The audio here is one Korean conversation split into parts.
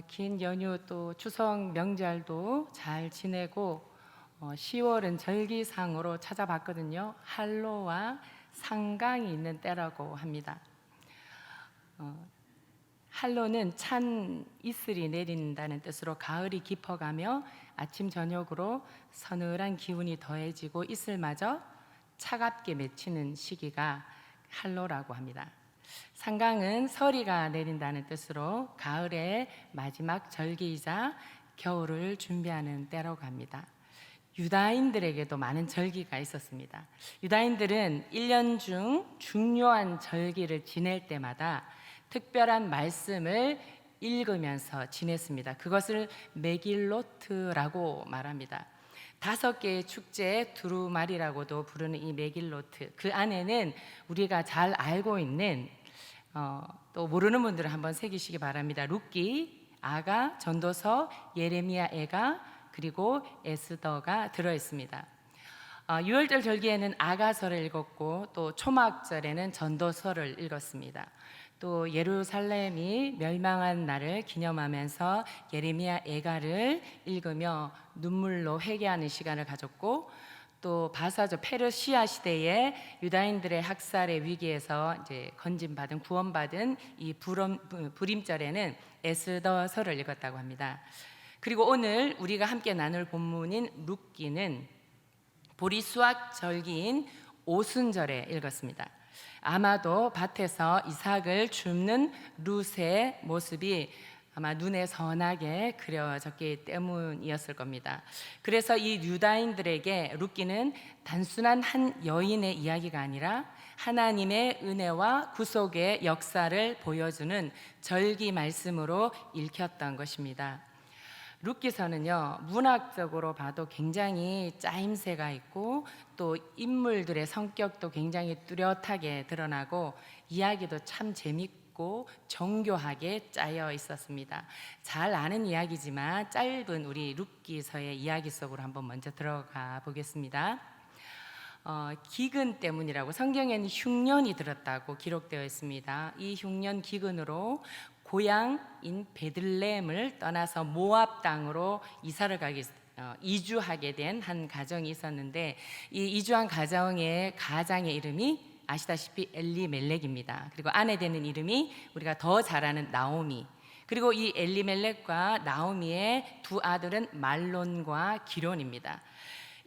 긴 연휴 또 추석 명절도 잘 지내고 10월은 절기상으로 찾아봤거든요. 한로와 상강이 있는 때라고 합니다. 한로는 찬 이슬이 내린다는 뜻으로 가을이 깊어가며 아침 저녁으로 서늘한 기운이 더해지고 이슬마저 차갑게 맺히는 시기가 한로라고 합니다. 상강은 서리가 내린다는 뜻으로 가을의 마지막 절기이자 겨울을 준비하는 때라고 합니다. 유다인들에게도 많은 절기가 있었습니다. 유다인들은 1년 중 중요한 절기를 지낼 때마다 특별한 말씀을 읽으면서 지냈습니다. 그것을 메길로트라고 말합니다. 5개의 축제 두루마리라고도 부르는 이 메길로트, 그 안에는 우리가 잘 알고 있는 또 모르는 분들은 한번 새기시기 바랍니다. 룻기, 아가, 전도서, 예레미야, 애가, 그리고 에스더가 들어있습니다. 6월절 절기에는 아가서를 읽었고 또 초막절에는 전도서를 읽었습니다. 또 예루살렘이 멸망한 날을 기념하면서 예레미야 애가를 읽으며 눈물로 회개하는 시간을 가졌고, 또 바사조 페르시아 시대에 유다인들의 학살의 위기에서 이제 건진받은 구원받은 이 불임절에는 에스더서를 읽었다고 합니다. 그리고 오늘 우리가 함께 나눌 본문인 룻기는 보리수확 절기인 오순절에 읽었습니다. 아마도 밭에서 이삭을 줍는 룻의 모습이 아마 눈에 선하게 그려졌기 때문이었을 겁니다. 그래서 이 유다인들에게 룻기는 단순한 한 여인의 이야기가 아니라 하나님의 은혜와 구속의 역사를 보여주는 절기 말씀으로 읽혔던 것입니다. 룻기서는요, 문학적으로 봐도 굉장히 짜임새가 있고 또 인물들의 성격도 굉장히 뚜렷하게 드러나고 이야기도 참 재밌고 정교하게 짜여 있었습니다. 잘 아는 이야기지만 짧은 우리 룻기서의 이야기 속으로 한번 먼저 들어가 보겠습니다. 기근 때문이라고, 성경에는 흉년이 들었다고 기록되어 있습니다. 이 흉년 기근으로 고향인 베들레헴을 떠나서 모압 땅으로 이주하게 된 한 가정이 있었는데, 이 이주한 가정의 가장의 이름이 아시다시피 엘리멜렉입니다. 그리고 아내 되는 이름이 우리가 더 잘 아는 나오미. 그리고 이 엘리멜렉과 나오미의 두 아들은 말론과 기론입니다.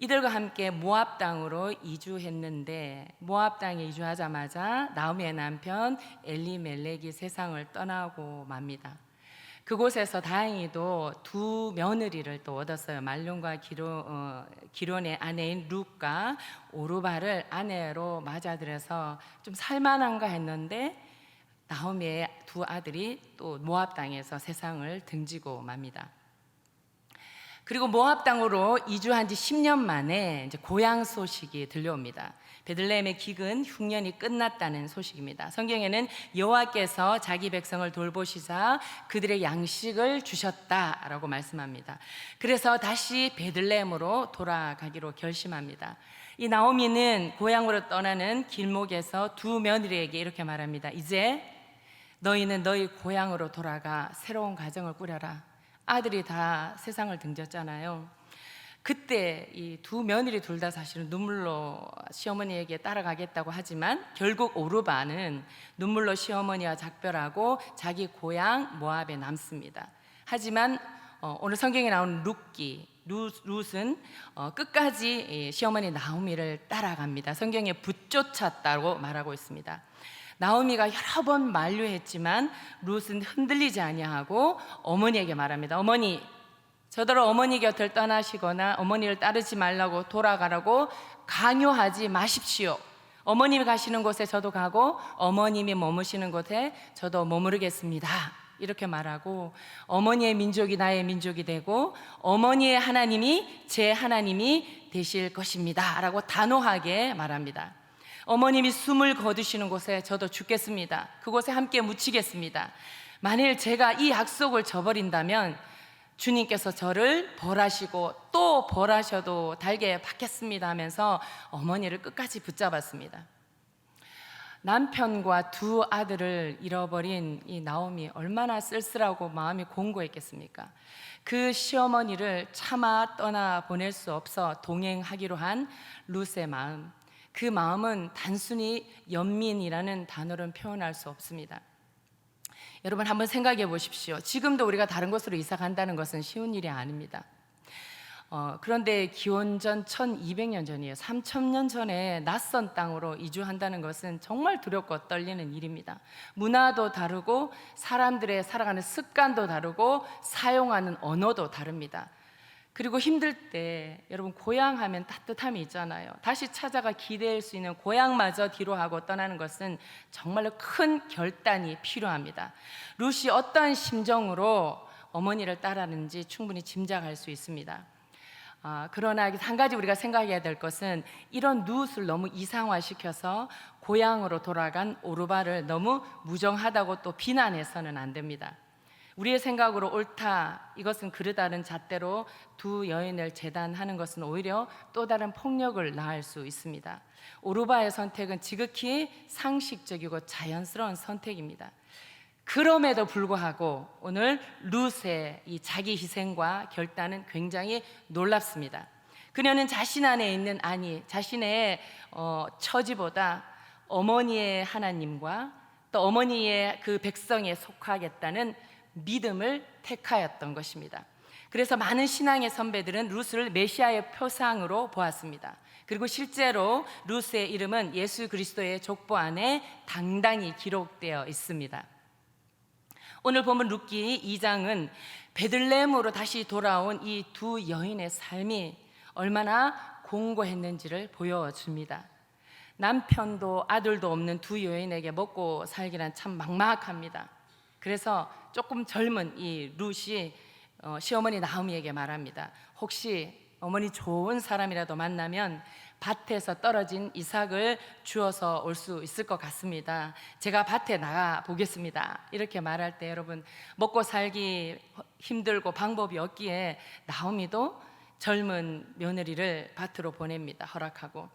이들과 함께 모압 땅으로 이주했는데, 모압 땅에 이주하자마자 나오미의 남편 엘리멜렉이 세상을 떠나고 맙니다. 그곳에서 다행히도 두 며느리를 또 얻었어요. 말론과 기론의 아내인 룻과 오르바를 아내로 맞아들여서 좀 살만한가 했는데, 나오미의 두 아들이 또 모압 땅에서 세상을 등지고 맙니다. 그리고 모압 땅으로 이주한 지 10년 만에 이제 고향 소식이 들려옵니다. 베들레헴의 기근 흉년이 끝났다는 소식입니다. 성경에는 여호와께서 자기 백성을 돌보시사 그들의 양식을 주셨다라고 말씀합니다. 그래서 다시 베들레헴으로 돌아가기로 결심합니다. 이 나오미는 고향으로 떠나는 길목에서 두 며느리에게 이렇게 말합니다. 이제 너희는 너희 고향으로 돌아가 새로운 가정을 꾸려라. 아들이 다 세상을 등졌잖아요. 그때 이 두 며느리 둘 다 사실은 눈물로 시어머니에게 따라가겠다고 하지만 결국 오르바는 눈물로 시어머니와 작별하고 자기 고향 모압에 남습니다. 하지만 오늘 성경에 나오는 룻은 끝까지 시어머니 나오미를 따라갑니다. 성경에 붙쫓았다고 말하고 있습니다. 나오미가 여러 번 만류했지만 룻은 흔들리지 아니하고 어머니에게 말합니다. 어머니, 저더러 어머니 곁을 떠나시거나 어머니를 따르지 말라고 돌아가라고 강요하지 마십시오. 어머님이 가시는 곳에 저도 가고 어머님이 머무시는 곳에 저도 머무르겠습니다. 이렇게 말하고, 어머니의 민족이 나의 민족이 되고 어머니의 하나님이 제 하나님이 되실 것입니다 라고 단호하게 말합니다. 어머님이 숨을 거두시는 곳에 저도 죽겠습니다. 그곳에 함께 묻히겠습니다. 만일 제가 이 약속을 저버린다면 주님께서 저를 벌하시고 또 벌하셔도 달게 받겠습니다 하면서 어머니를 끝까지 붙잡았습니다. 남편과 두 아들을 잃어버린 이 나오미 얼마나 쓸쓸하고 마음이 공고했겠습니까? 그 시어머니를 차마 떠나 보낼 수 없어 동행하기로 한 룻의 마음, 그 마음은 단순히 연민이라는 단어로는 표현할 수 없습니다. 여러분 한번 생각해 보십시오. 지금도 우리가 다른 곳으로 이사 간다는 것은 쉬운 일이 아닙니다. 그런데 기원전 1200년 전이에요. 3000년 전에 낯선 땅으로 이주한다는 것은 정말 두렵고 떨리는 일입니다. 문화도 다르고 사람들의 살아가는 습관도 다르고 사용하는 언어도 다릅니다. 그리고 힘들 때 여러분 고향 하면 따뜻함이 있잖아요. 다시 찾아가 기댈 수 있는 고향마저 뒤로 하고 떠나는 것은 정말로 큰 결단이 필요합니다. 룻이 어떤 심정으로 어머니를 따라하는지 충분히 짐작할 수 있습니다. 그러나 한 가지 우리가 생각해야 될 것은 이런 룻을 너무 이상화시켜서 고향으로 돌아간 오르바를 너무 무정하다고 또 비난해서는 안 됩니다. 우리의 생각으로 옳다, 이것은 그르다는 잣대로 두 여인을 재단하는 것은 오히려 또 다른 폭력을 낳을 수 있습니다. 오르바의 선택은 지극히 상식적이고 자연스러운 선택입니다. 그럼에도 불구하고 오늘 룻의 이 자기 희생과 결단은 굉장히 놀랍습니다. 그녀는 자신 안에 있는 자신의 처지보다 어머니의 하나님과 또 어머니의 그 백성에 속하겠다는 믿음을 택하였던 것입니다. 그래서 많은 신앙의 선배들은 룻을 메시아의 표상으로 보았습니다. 그리고 실제로 룻의 이름은 예수 그리스도의 족보 안에 당당히 기록되어 있습니다. 오늘 본문 룻기 2장은 베들레헴으로 다시 돌아온 이 두 여인의 삶이 얼마나 공고했는지를 보여줍니다. 남편도 아들도 없는 두 여인에게 먹고 살기란 참 막막합니다. 그래서 조금 젊은 이 룻이 시어머니 나오미에게 말합니다. 혹시 어머니 좋은 사람이라도 만나면 밭에서 떨어진 이삭을 주워서 올 수 있을 것 같습니다. 제가 밭에 나가 보겠습니다. 이렇게 말할 때 여러분 먹고 살기 힘들고 방법이 없기에 나오미도 젊은 며느리를 밭으로 보냅니다. 허락하고.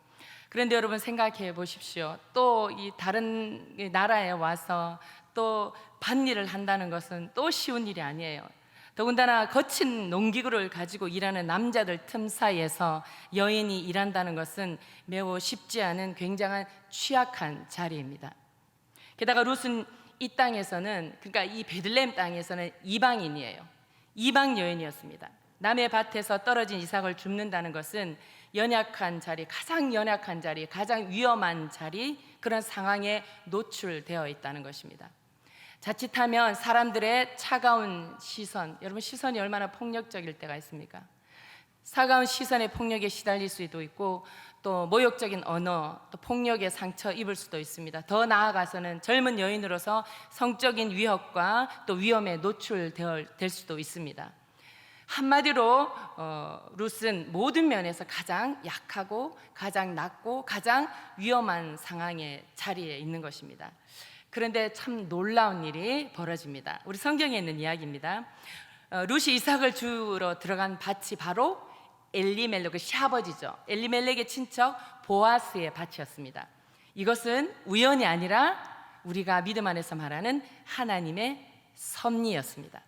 그런데 여러분 생각해 보십시오. 또 이 다른 나라에 와서 또 밭일을 한다는 것은 또 쉬운 일이 아니에요. 더군다나 거친 농기구를 가지고 일하는 남자들 틈 사이에서 여인이 일한다는 것은 매우 쉽지 않은 굉장한 취약한 자리입니다. 게다가 룻은 이 땅에서는, 그러니까 이 베들레헴 땅에서는 이방인이에요. 이방 여인이었습니다. 남의 밭에서 떨어진 이삭을 줍는다는 것은 연약한 자리, 가장 연약한 자리, 가장 위험한 자리, 그런 상황에 노출되어 있다는 것입니다. 자칫하면 사람들의 차가운 시선, 여러분 시선이 얼마나 폭력적일 때가 있습니까? 차가운 시선의 폭력에 시달릴 수도 있고 또 모욕적인 언어, 또 폭력의 상처 입을 수도 있습니다. 더 나아가서는 젊은 여인으로서 성적인 위협과 또 위험에 노출될 수도 있습니다. 한마디로 룻은 모든 면에서 가장 약하고 가장 낮고 가장 위험한 상황의 자리에 있는 것입니다. 그런데 참 놀라운 일이 벌어집니다. 우리 성경에 있는 이야기입니다. 룻이 이삭을 주러 들어간 밭이 바로 엘리멜렉의 시아버지죠. 엘리멜렉의 친척 보아스의 밭이었습니다. 이것은 우연이 아니라 우리가 믿음 안에서 말하는 하나님의 섭리였습니다.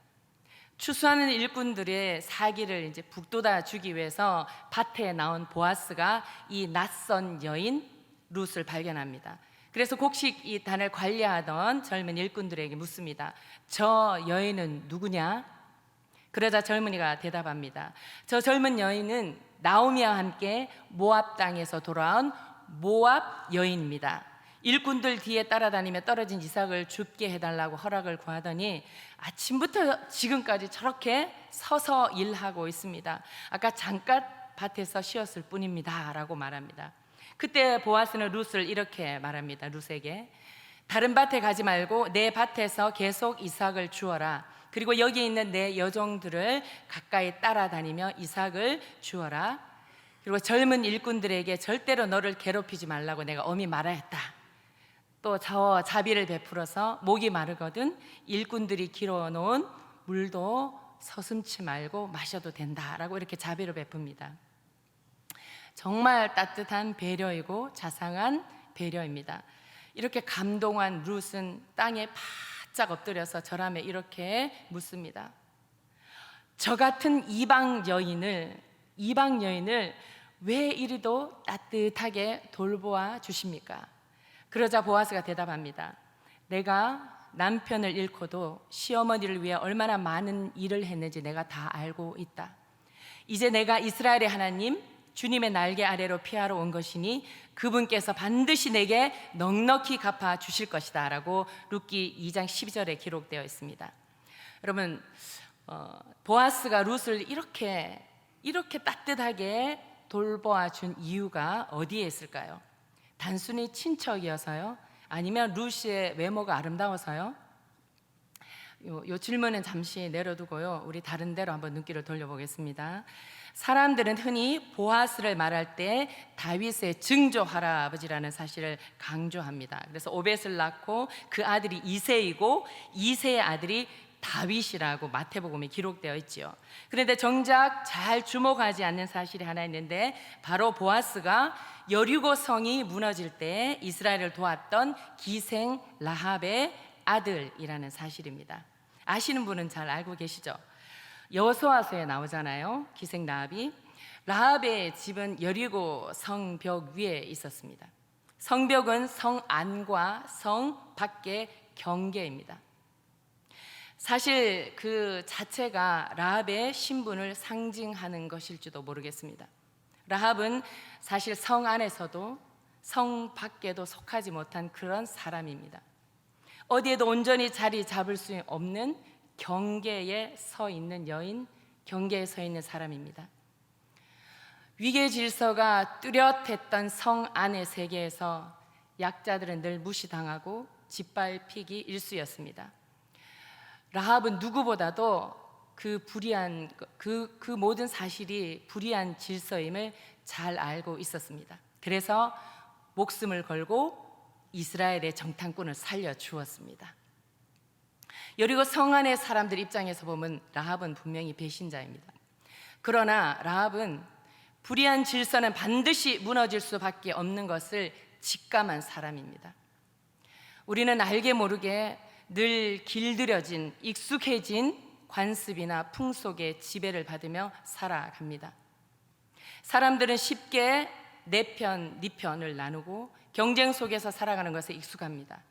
추수하는 일꾼들의 사기를 이제 북돋아 주기 위해서 밭에 나온 보아스가 이 낯선 여인 룻을 발견합니다. 그래서 곡식 이 단을 관리하던 젊은 일꾼들에게 묻습니다. 저 여인은 누구냐? 그러자 젊은이가 대답합니다. 저 젊은 여인은 나오미와 함께 모압 땅에서 돌아온 모압 여인입니다. 일꾼들 뒤에 따라다니며 떨어진 이삭을 줍게 해달라고 허락을 구하더니 아침부터 지금까지 저렇게 서서 일하고 있습니다. 아까 잠깐 밭에서 쉬었을 뿐입니다 라고 말합니다. 그때 보아스는 룻을 이렇게 말합니다. 룻에게 다른 밭에 가지 말고 내 밭에서 계속 이삭을 주어라. 그리고 여기 있는 내 여종들을 가까이 따라다니며 이삭을 주어라. 그리고 젊은 일꾼들에게 절대로 너를 괴롭히지 말라고 내가 엄히 말하였다. 또 자비를 베풀어서 목이 마르거든 일꾼들이 길어놓은 물도 서슴지 말고 마셔도 된다라고 이렇게 자비를 베풉니다. 정말 따뜻한 배려이고 자상한 배려입니다. 이렇게 감동한 룻은 땅에 바짝 엎드려서 절하며 이렇게 묻습니다. 저 같은 이방 여인을 왜 이리도 따뜻하게 돌보아 주십니까? 그러자 보아스가 대답합니다. 내가 남편을 잃고도 시어머니를 위해 얼마나 많은 일을 했는지 내가 다 알고 있다. 이제 내가 이스라엘의 하나님 주님의 날개 아래로 피하러 온 것이니 그분께서 반드시 내게 넉넉히 갚아 주실 것이다 라고 룻기 2장 12절에 기록되어 있습니다. 여러분, 보아스가 룻을 이렇게 따뜻하게 돌보아 준 이유가 어디에 있을까요? 단순히 친척이어서요? 아니면 룻의 외모가 아름다워서요? 요 질문은 잠시 내려두고요, 우리 다른 데로 한번 눈길을 돌려보겠습니다. 사람들은 흔히 보아스를 말할 때 다윗의 증조 할아버지라는 사실을 강조합니다. 그래서 오벳을 낳고 그 아들이 이새이고 이새의 아들이 다윗이라고 마태복음에 기록되어 있지요. 그런데 정작 잘 주목하지 않는 사실이 하나 있는데, 바로 보아스가 여리고 성이 무너질 때 이스라엘을 도왔던 기생 라합의 아들이라는 사실입니다. 아시는 분은 잘 알고 계시죠? 여호수아서에 나오잖아요. 기생 라합이. 라합의 집은 여리고 성벽 위에 있었습니다. 성벽은 성 안과 성 밖의 경계입니다. 사실 그 자체가 라합의 신분을 상징하는 것일지도 모르겠습니다. 라합은 사실 성 안에서도 성 밖에도 속하지 못한 그런 사람입니다. 어디에도 온전히 자리 잡을 수 없는 경계에 서 있는 여인, 경계에 서 있는 사람입니다. 위계 질서가 뚜렷했던 성 안의 세계에서 약자들은 늘 무시당하고 짓밟히기 일쑤였습니다. 라합은 누구보다도 그 불의한 그 모든 사실이 불의한 질서임을 잘 알고 있었습니다. 그래서 목숨을 걸고 이스라엘의 정탐꾼을 살려 주었습니다. 여리고 성 안의 사람들 입장에서 보면 라합은 분명히 배신자입니다. 그러나 라합은 불의한 질서는 반드시 무너질 수밖에 없는 것을 직감한 사람입니다. 우리는 알게 모르게 늘 길들여진 익숙해진 관습이나 풍속의 지배를 받으며 살아갑니다. 사람들은 쉽게 내 편, 네 편을 나누고 경쟁 속에서 살아가는 것에 익숙합니다.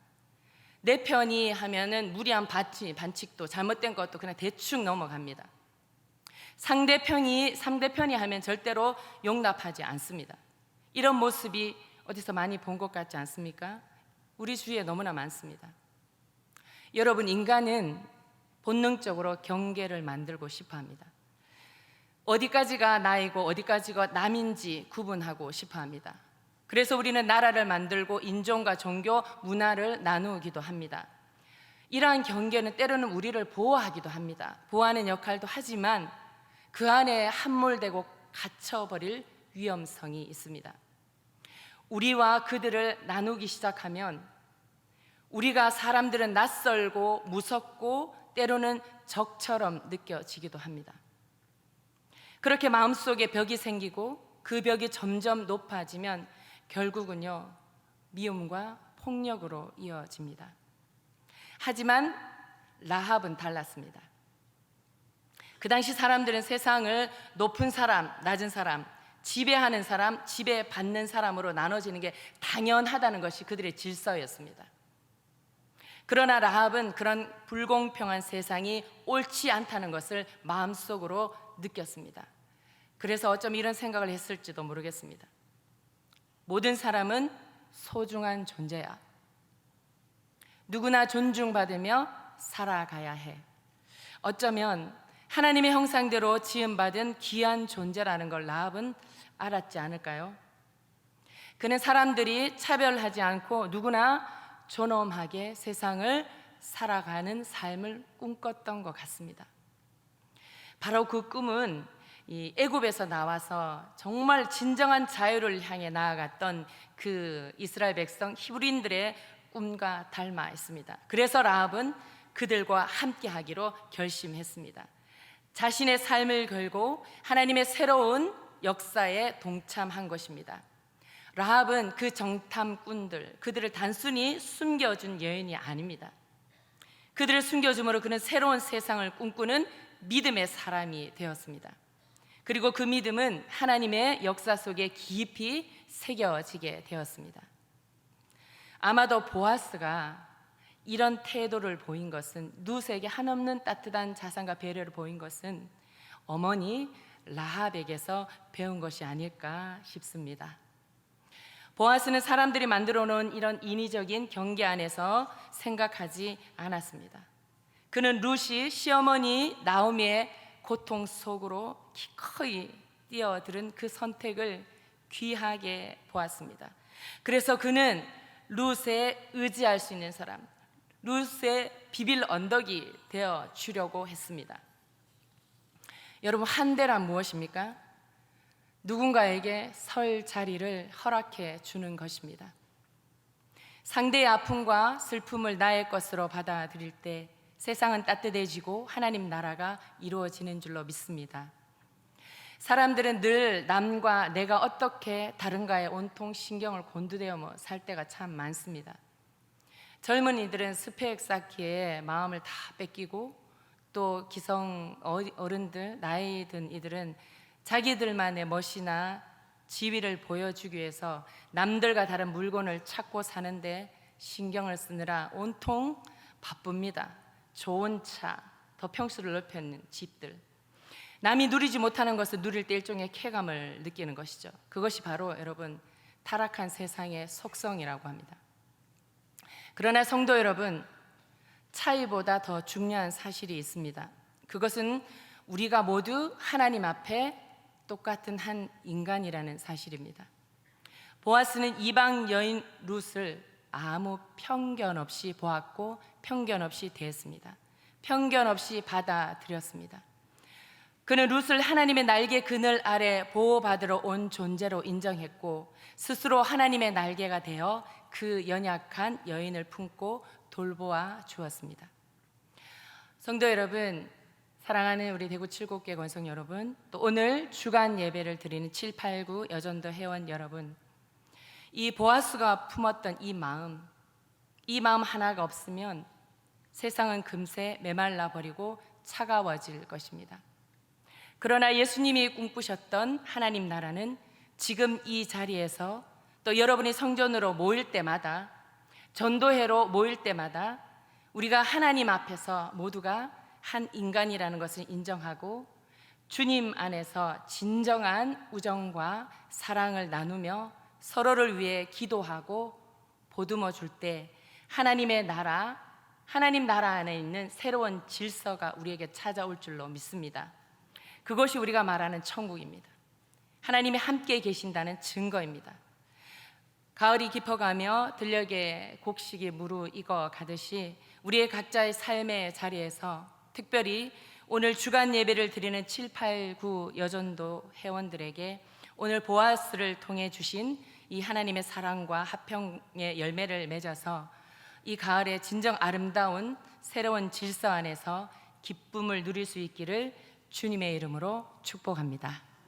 내 편이 하면은 무리한 반칙도 잘못된 것도 그냥 대충 넘어갑니다. 상대편이 하면 절대로 용납하지 않습니다. 이런 모습이 어디서 많이 본 것 같지 않습니까? 우리 주위에 너무나 많습니다. 여러분, 인간은 본능적으로 경계를 만들고 싶어 합니다. 어디까지가 나이고 어디까지가 남인지 구분하고 싶어 합니다. 그래서 우리는 나라를 만들고 인종과 종교, 문화를 나누기도 합니다. 이러한 경계는 때로는 우리를 보호하기도 합니다. 보호하는 역할도 하지만 그 안에 함몰되고 갇혀버릴 위험성이 있습니다. 우리와 그들을 나누기 시작하면 우리가 사람들은 낯설고 무섭고 때로는 적처럼 느껴지기도 합니다. 그렇게 마음속에 벽이 생기고 그 벽이 점점 높아지면 결국은요, 미움과 폭력으로 이어집니다. 하지만 라합은 달랐습니다. 그 당시 사람들은 세상을 높은 사람, 낮은 사람, 지배하는 사람, 지배받는 사람으로 나눠지는 게 당연하다는 것이 그들의 질서였습니다. 그러나 라합은 그런 불공평한 세상이 옳지 않다는 것을 마음속으로 느꼈습니다. 그래서 어쩜 이런 생각을 했을지도 모르겠습니다. 모든 사람은 소중한 존재야. 누구나 존중받으며 살아가야 해. 어쩌면 하나님의 형상대로 지음받은 귀한 존재라는 걸 라합은 알았지 않을까요? 그는 사람들이 차별하지 않고 누구나 존엄하게 세상을 살아가는 삶을 꿈꿨던 것 같습니다. 바로 그 꿈은 이 애굽에서 나와서 정말 진정한 자유를 향해 나아갔던 그 이스라엘 백성 히브리인들의 꿈과 닮아 있습니다. 그래서 라합은 그들과 함께 하기로 결심했습니다. 자신의 삶을 걸고 하나님의 새로운 역사에 동참한 것입니다. 라합은 그 정탐꾼들, 그들을 단순히 숨겨준 여인이 아닙니다. 그들을 숨겨줌으로 그는 새로운 세상을 꿈꾸는 믿음의 사람이 되었습니다. 그리고 그 믿음은 하나님의 역사 속에 깊이 새겨지게 되었습니다. 아마도 보아스가 이런 태도를 보인 것은, 룻에게 한없는 따뜻한 자상과 배려를 보인 것은 어머니 라합에게서 배운 것이 아닐까 싶습니다. 보아스는 사람들이 만들어 놓은 이런 인위적인 경계 안에서 생각하지 않았습니다. 그는 룻이 시어머니 나오미의 고통 속으로 기꺼이 뛰어들은 그 선택을 귀하게 보았습니다. 그래서 그는 룻에 의지할 수 있는 사람, 룻의 비빌 언덕이 되어 주려고 했습니다. 여러분, 한대란 무엇입니까? 누군가에게 설 자리를 허락해 주는 것입니다. 상대의 아픔과 슬픔을 나의 것으로 받아들일 때 세상은 따뜻해지고 하나님 나라가 이루어지는 줄로 믿습니다. 사람들은 늘 남과 내가 어떻게 다른가에 온통 신경을 곤두대어 살 때가 참 많습니다. 젊은이들은 스펙 쌓기에 마음을 다 뺏기고, 또 기성 어른들, 나이 든 이들은 자기들만의 멋이나 지위를 보여주기 위해서 남들과 다른 물건을 찾고 사는데 신경을 쓰느라 온통 바쁩니다. 좋은 차, 더 평수를 넓혀는 집들, 남이 누리지 못하는 것을 누릴 때 일종의 쾌감을 느끼는 것이죠. 그것이 바로 여러분 타락한 세상의 속성이라고 합니다. 그러나 성도 여러분, 차이보다 더 중요한 사실이 있습니다. 그것은 우리가 모두 하나님 앞에 똑같은 한 인간이라는 사실입니다. 보아스는 이방 여인 룻을 아무 편견 없이 보았고 편견 없이 대했습니다. 편견 없이 받아들였습니다. 그는 룻을 하나님의 날개 그늘 아래 보호받으러 온 존재로 인정했고, 스스로 하나님의 날개가 되어 그 연약한 여인을 품고 돌보아 주었습니다. 성도 여러분, 사랑하는 우리 대구 7곳교회 권성 여러분, 또 오늘 주간 예배를 드리는 7, 8, 9 여전도 회원 여러분, 이 보아스가 품었던 이 마음 하나가 없으면 세상은 금세 메말라 버리고 차가워질 것입니다. 그러나 예수님이 꿈꾸셨던 하나님 나라는 지금 이 자리에서, 또 여러분이 성전으로 모일 때마다, 전도회로 모일 때마다 우리가 하나님 앞에서 모두가 한 인간이라는 것을 인정하고 주님 안에서 진정한 우정과 사랑을 나누며 서로를 위해 기도하고 보듬어 줄 때 하나님의 나라, 하나님 나라 안에 있는 새로운 질서가 우리에게 찾아올 줄로 믿습니다. 그것이 우리가 말하는 천국입니다. 하나님이 함께 계신다는 증거입니다. 가을이 깊어가며 들녘에 곡식이 무르익어 가듯이 우리의 각자의 삶의 자리에서, 특별히 오늘 주간 예배를 드리는 7, 8, 9 여전도 회원들에게 오늘 보아스를 통해 주신 이 하나님의 사랑과 화평의 열매를 맺어서 이 가을의 진정 아름다운 새로운 질서 안에서 기쁨을 누릴 수 있기를 주님의 이름으로 축복합니다.